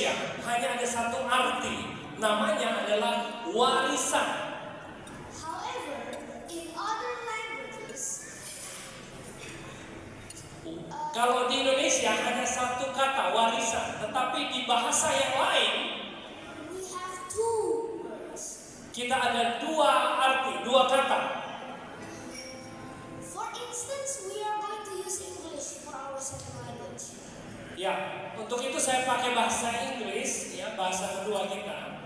Indonesia hanya ada satu arti, namanya adalah warisan. However, in other languages, Kalau di Indonesia hanya satu kata warisan, tetapi di bahasa yang lain we have two words. kita ada dua arti, dua kata. For instance, we are going to use English for our second language. Ya, untuk itu saya pakai bahasa Inggris, ya, bahasa kedua kita.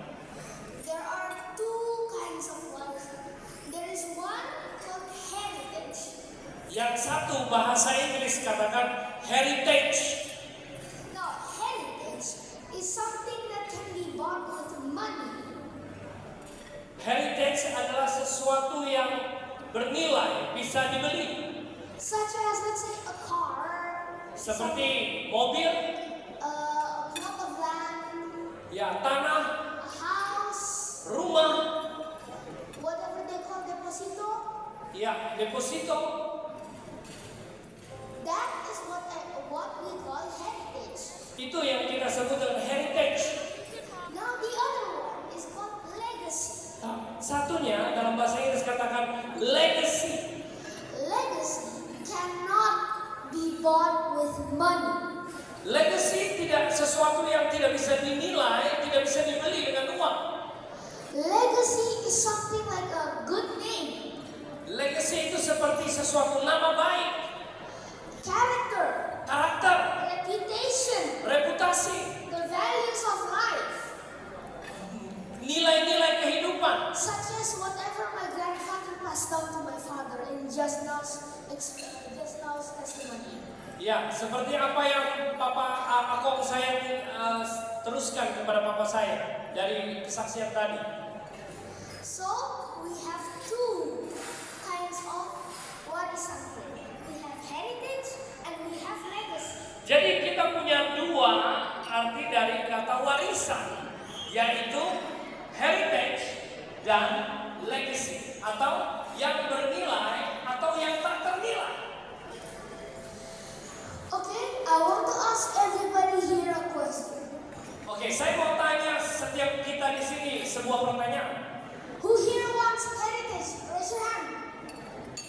There are two kinds of life. There is one called heritage. Yang satu bahasa Inggris katakan heritage. Now, heritage is something that can be bought with money. Heritage adalah sesuatu yang bernilai, bisa dibeli. Such as, let's say, a car, Seperti mobil, a plot of land, ya, tanah, a house, rumah, whatever they call deposito. ya, deposito. That is what we call heritage. Itu yang kita sebut dengan heritage. Now, the other one is called legacy. Nah, satunya dalam bahasa Inggris katakan legacy. Legacy cannot be bought with money. Legacy tidak sesuatu yang tidak bisa dinilai, tidak bisa dibeli dengan uang. Legacy is something like a good name, Legacy itu seperti sesuatu nama baik, character, karakter, reputation, reputasi, the values of life, nilai-nilai kehidupan. such as whatever my grandfather passed down to my father in just now's testimony. Ya, seperti apa yang Akong saya teruskan kepada papa saya dari kesaksian tadi. So we have two kinds of warisan. We have heritage and we have legacy. Jadi kita punya dua arti dari kata warisan, yaitu heritage dan legacy, atau yang bernilai atau yang tak ternilai. Okay, I want to ask everybody here a question. Oke, saya mau tanya setiap kita di sini sebuah pertanyaan. Who here wants heritage? Raise your hand.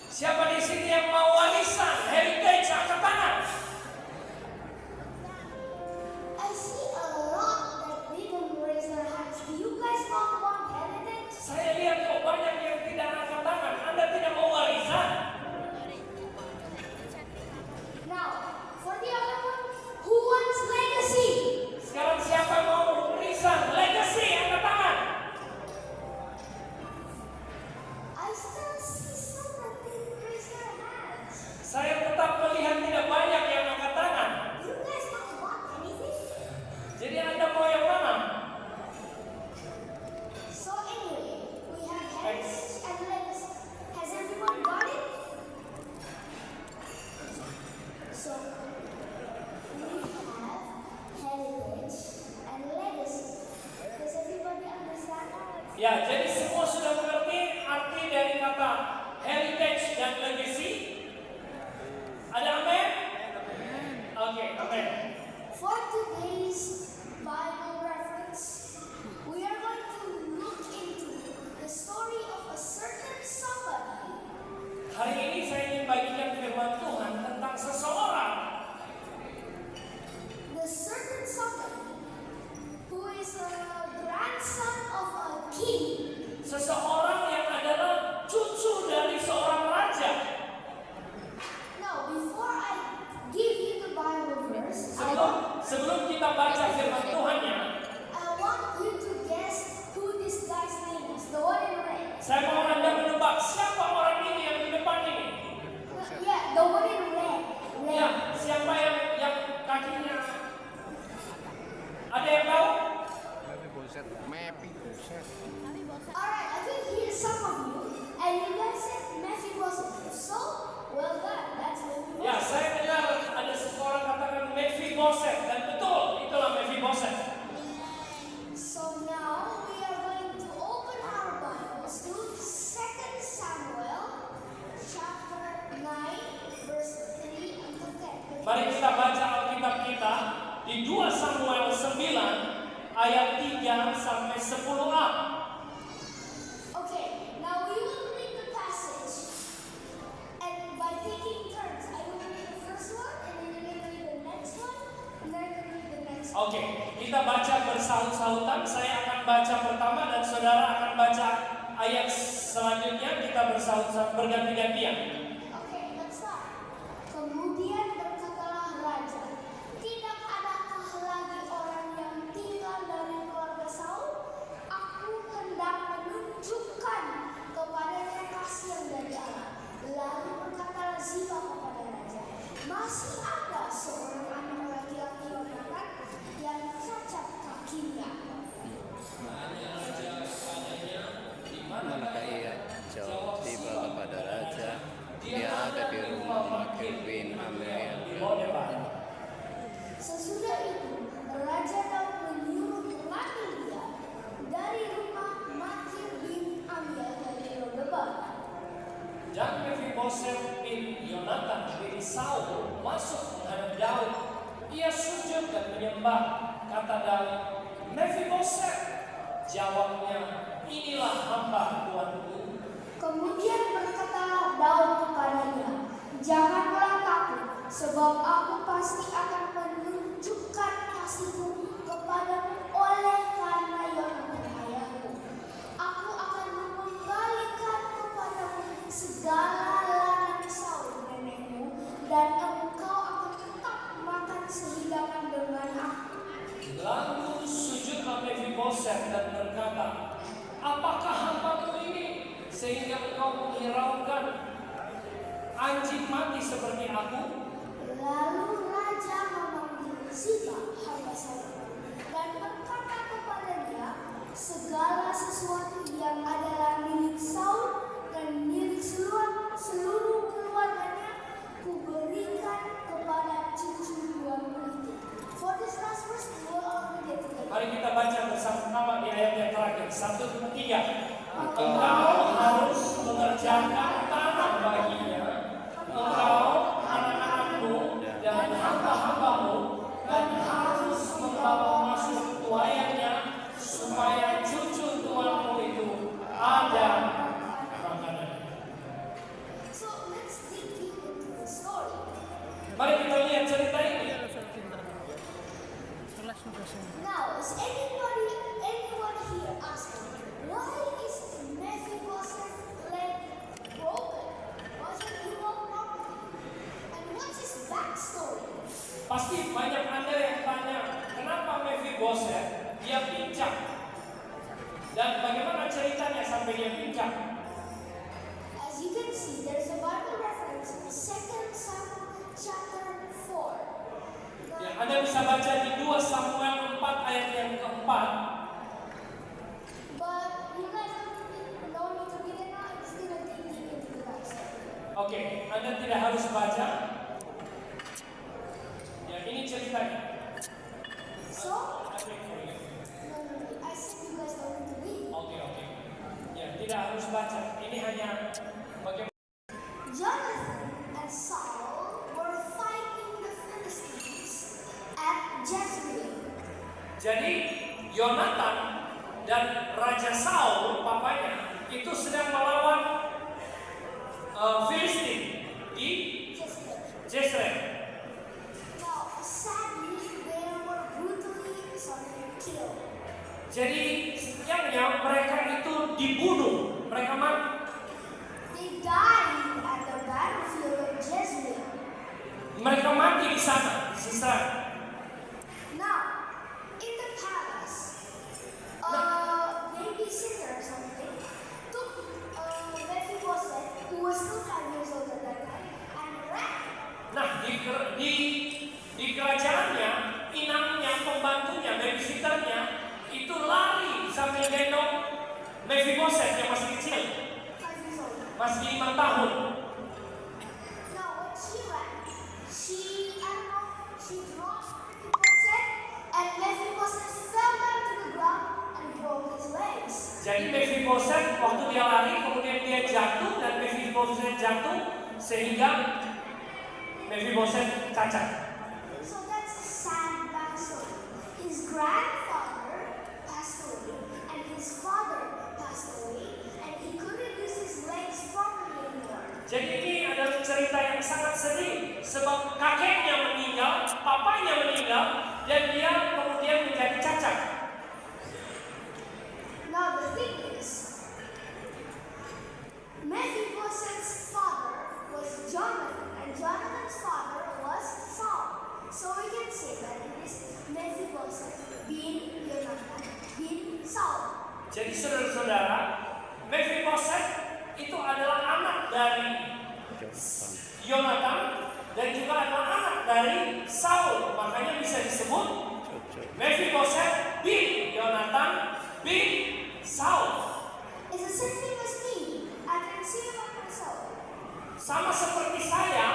Siapa di sini yang mau warisan heritage? Angkat tangan. I see a lot that didn't raise their hands. Do you guys not want heritage? Saya lihat kok banyak yang tidak angkat tangan. Anda tidak mau warisan? Now, for the other one, who wants legacy? Sekarang siapa mau warisan legacy? Angkat tangan. I still see some that didn't raise their hands. Saya tetap melihat tidak banyak yang angkat tangan. You guys don't want anything? Jadi Anda mau yang mana? So anyway, we have heritage and legacy. Has everyone got it? So we have heritage and legacy. Does everybody understand? Ya, jadi semua sudah mengerti arti dari kata heritage dan legacy? Ada amin? Oke, amin. For today's Bible reference, we are going to look into the story of a certain somebody. Hari ini saya ingin bagikan firman Tuhan tentang seseorang. The certain somebody who is a grandson of a king. Seseorang yang adalah cucu dari seorang raja. Now, before I give you the Bible verse, Sebelum kita baca firman Tuhannya, I want you to guess who this guy's name is. The one in red. saya mau Anda menebak siapa orang ini yang di depan ini. Yeah, the one in red. Ya, siapa yang kakinya? Ada yang tahu? Alright, I can hear some of you, and you guys said Mephibosheth. So, well done. That's Mephibosheth. Ya, saya dengar ada seseorang katakan Mephibosheth, dan betul, itulah Mephibosheth. So now we are going to open our Bibles to 2 Samuel chapter 9 verse 3 until 10. Mari kita baca Alkitab kita di 2 Samuel 9 ayat 3 sampai 10a. Okay, now we will read the passage, and by taking turns, I will read the first one, and then you're going to read the next one, and then you're going to read the next one. Oke, kita baca bersahut-sahutan. Saya akan baca pertama dan saudara akan baca ayat selanjutnya. Kita bersahut-sahutan berganti-gantian. Okay, let's start. Kemudian berkatalah raja, tidak adakah lagi orang yang tinggal dari keluarga Saul? Aku hendak menunjukkan kepadanya kasih yang dari Allah. Lalu berkatalah Ziba kepada raja, masih ada seorang anak laki-laki Yonatan yang cacat kakinya. Manakah ia? Jawab Ziba kepada raja, dia ada di rumah Makir bin Amiel. Sesudah itu, Raja Daud menyuruh mengambil dia dari rumah Makir bin Amiel dari Lodebar. Dan Mephibosheth bin Yonatan bin Saul masuk menghadap Daud. Ia sujud dan menyembah. Kata Daud, Mephibosheth. Jawabnya, inilah hamba Tuanku. Kemudian berkatalah Daud kepadanya, janganlah takut, sebab aku pasti akan menunjukkan kasihku kepadamu oleh karena Yonatan ayahku. Aku akan mengembalikan kepadamu segala ladang Saul nenekmu, dan engkau akan tetap makan sehidangan dengan aku. Lalu sujudlah Mephibosheth dan berkata, apakah hambamu ini sehingga engkau menghiraukan anjing mati seperti aku? Lalu raja memanggil Ziba hamba saya dan berkata kepadanya, segala sesuatu yang adalah milik Saul dan milik seluruh keluarganya kuberikan kepada cucu tuanmu itu. For this last verse, we will all read it together. Mari kita baca bersama-sama di ayat yang terakhir. 1, 3. Engkau harus mengerjakan tanah baginya, engkau, anak-anakmu, dan hamba-hambamu, dan harus membawa masuk tuayannya, supaya cucu tuanmu itu ada makanan. So let's dig deep into the story. Mari kita lihat cerita ini. Now, is anyone here asking, why is Mephibosheth's leg broken? Wasn't he walked properly? And what's his backstory? Pasti banyak Anda yang tanya, kenapa Mephibosheth dia pincang? Dan bagaimana ceritanya sampai dia pincang? As you can see, there's a Bible reference in 2 Samuel chapter 4. Ya, Anda bisa baca di 2 Samuel 4 ayat yang keempat. But you guys don't need to read it now. I'm just gonna dig deep into the backstory. Oke, Anda tidak harus baca. Ya, ini ceritanya. So, no, I said you guys don't need to read. Oke. Ya, tidak harus baca. Ini hanya bagaimana Jonathan and Saul were fighting the Philistines at Jezreel. jadi Yonatan dan Raja Saul, papanya, itu sedang melawan Filistin di Jezreel. Now, sadly, they were brutally killed. Jadi sayangnya mereka itu dibunuh, mereka mati. They died at the battlefield of Jezreel. Mereka mati di sana, di Sisera. Now, in the palace, babysitter or something took Mephibosheth, who was still 5 years old at that time, and ran. Nah, di kerajaannya, inangnya, pembantunya, babysitternya itu lari sambil gendong Mephibosheth yang masih kecil, 5 years old. masih 5 tahun. Now, when she ran, she dropped Mephibosheth, and Mephibosheth fell down to the ground and broke his legs. Jadi Mephibosheth waktu dia lari, kemudian dia jatuh dan Mephibosheth jatuh sehingga Mephibosheth cacat. So that's a sad backstory. His grandfather Jadi ini adalah cerita yang sangat sedih sebab kakeknya meninggal, papanya meninggal, dan dia kemudian menjadi cacat. Now the thing is, Mephibosheth's father was Jonathan, and Jonathan's father was Saul. So we can say that it is Mephibosheth bin Jonathan bin Saul. Jadi saudara-saudara, Mephibosheth itu adalah anak dari Yonatan dan juga adalah anak dari Saul. Makanya bisa disebut Mephibosheth bin Yonatan bin Saul. It's the same thing as me. I can see about myself. Sama seperti saya,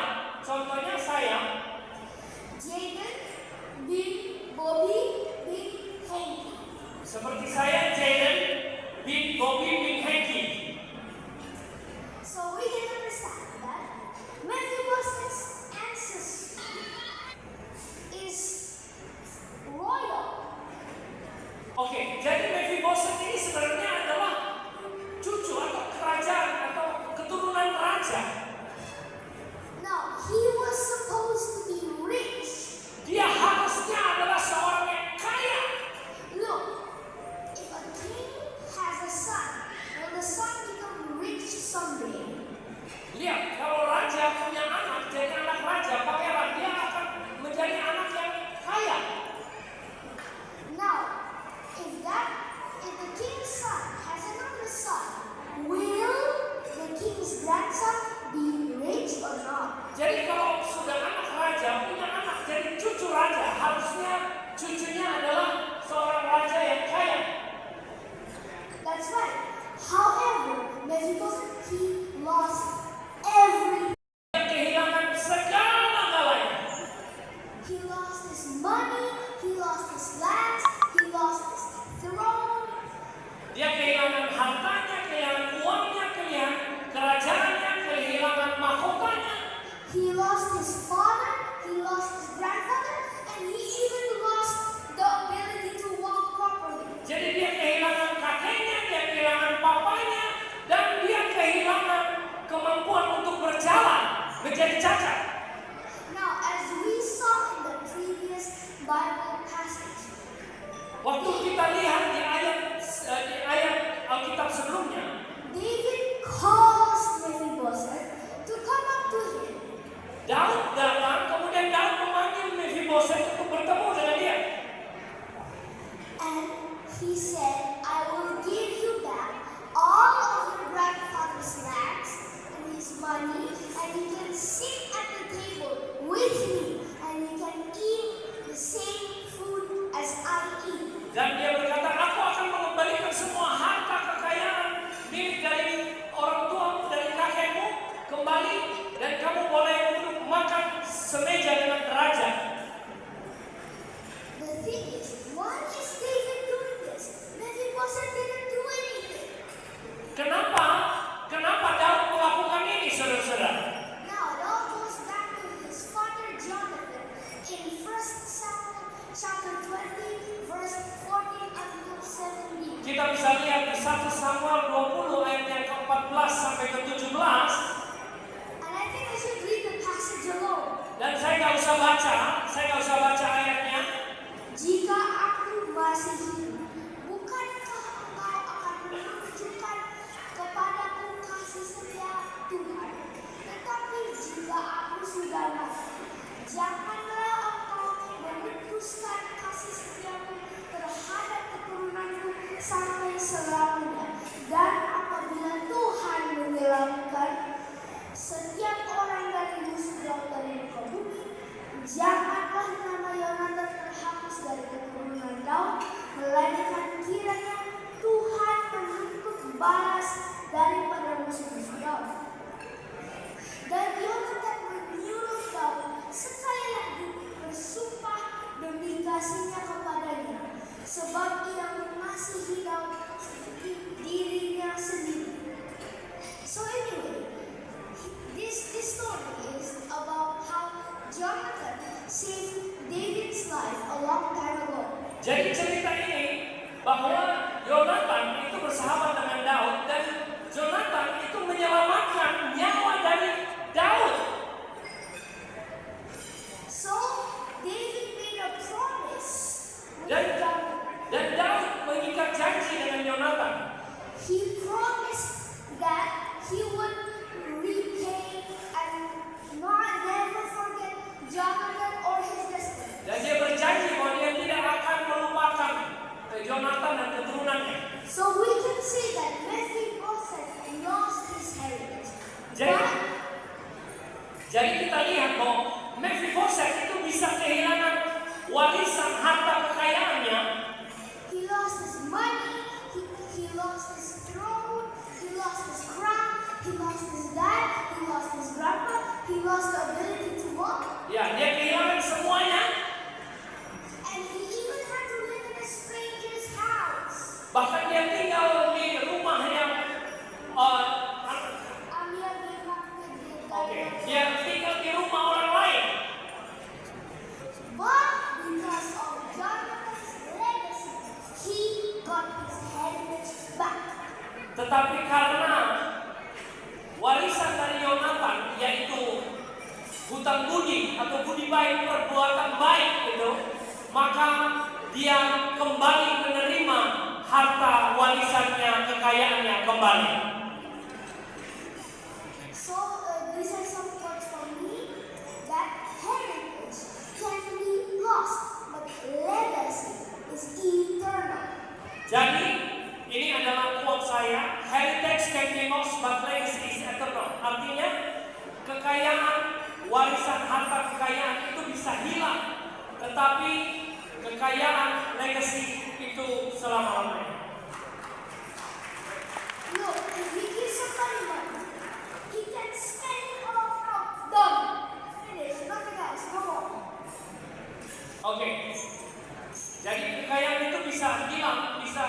contohnya saya, Jaden bin Bobby bin Hanky. seperti saya Jaden bin Bobby bin Hanky. So we can understand that Mephibosheth's ancestry is royal. Oke, jadi Mephibosheth ini sebenarnya adalah cucu atau kerajaan atau keturunan raja. Now, he was supposed to be rich. Dia harusnya adalah seorang yang kaya. Look, if a king has a son, will the son become rich someday? Lihat, kalau raja punya anak, jadi anak raja, pangeran, dia akan menjadi anak yang kaya. Now, if the king's son has another son, will the king's grandson be rich or not? Jadi kalau sudah anak raja punya anak jadi cucu raja, harusnya cucunya adalah seorang raja yang kaya. That's right. However, Mephibosheth, he lost everything. Dia kehilangan segala-galanya. He lost his money, he lost his lands, he lost his throne. Dia kehilangan hartanya, kehilangan uangnya, kehilangan kerajaannya, kehilangan mahkotanya. He lost his father, he lost his grandfather, and he even lost the ability to walk properly. Jadi dia kehilangan kakeknya, dia kehilangan papanya, dan dia kehilangan kemampuan untuk berjalan, menjadi cacat. Now, as we saw in the previous Bible passage, Waktu kita lihat di ayat Alkitab sebelumnya, David calls Mephibosheth to come up to him. Daud datang, kemudian Daud memanggil Mephibosheth untuk bertemu dengan dia. And he said, I will give you back all of your grandfather's lands and his money, and you can sit at the table with me, and you can eat the same food as I eat. Dan dia berkata, aku akan mengembalikan semua harta kekayaan milik dari orang tuamu, dari kakekmu kembali, dan kamu boleh duduk makan semeja dengan raja. The thing is, why is David doing this? Mephibosheth didn't do anything. Kenapa Daud melakukan ini, saudara-saudara? Now, it all goes back to his father Jonathan in 1 Samuel chapter 20, verse 14 until 17. Kita bisa lihat di 1 Samuel 20 ayat yang ke-14 sampai ke-17. And I think I should read the passage alone. Dan saya nggak usah baca ayatnya. Jika aku masih hidup, bukankah engkau akan menunjukkan kepadaku kasih setia Tuhan? Tetapi jika aku sudah mati, janganlah engkau memutuskan kasih setiamu terhadap keturunanku sampai selamanya. Dan apabila Tuhan menghilangkan setiap orang dari musuh dari muka bumi, janganlah nama Yonatan terhapus dari keturunan Daud, melainkan kiranya Tuhan menuntut balas daripada musuh-musuh Daud. Dan Yonatan menyuruh Daud sekali lagi bersumpah demi kasihnya kepadanya, sebab ia mengasihi Daud seperti dirinya sendiri. So anyway, this story is about how Jonathan saved David's life a long time ago. Jadi cerita ini bahwa Yonatan itu bersahabat dengan Daud dan Jonathan itu menyelamatkan nyawa dari with Jonathan. Dan Daud mengikat janji dengan Yonatan. He promised that he would repay and never forget Jonathan or his destiny. Dan dia berjanji bahwa dia tidak akan melupakan Yonatan dan keturunannya. So we can see that Mephibosheth lost his heritage. Jadi kita lihat bahwa Mephibosheth itu bisa kehilangan warisan harta kekayaannya. He lost his money, he lost his throne, he lost his crown, he lost his dad, he lost his grandpa, he lost the ability to walk, Ya, dia kehilangan semuanya. and he even had to live in a stranger's house. Bahkan dia tinggal di rumah yang dia tinggal di rumah orang lain. But because of Jonathan's legacy, he got his heritage back. Tetapi karena warisan dari Yonatan, yaitu hutang budi atau budi baik, perbuatan baik itu, maka dia kembali menerima harta warisannya, kekayaannya kembali. So these are some points for me that heritage can be lost, but legacy is eternal. Jadi ini adalah quote saya, heritage can be lost but legacy is eternal. Artinya kekayaan, warisan harta kekayaan itu bisa hilang, tetapi kekayaan legacy itu selama-lamanya. Look, if we give somebody money, he can spend it all out. Done. Finish. Nothing else. No more. Oke. Jadi kekayaan itu bisa hilang, bisa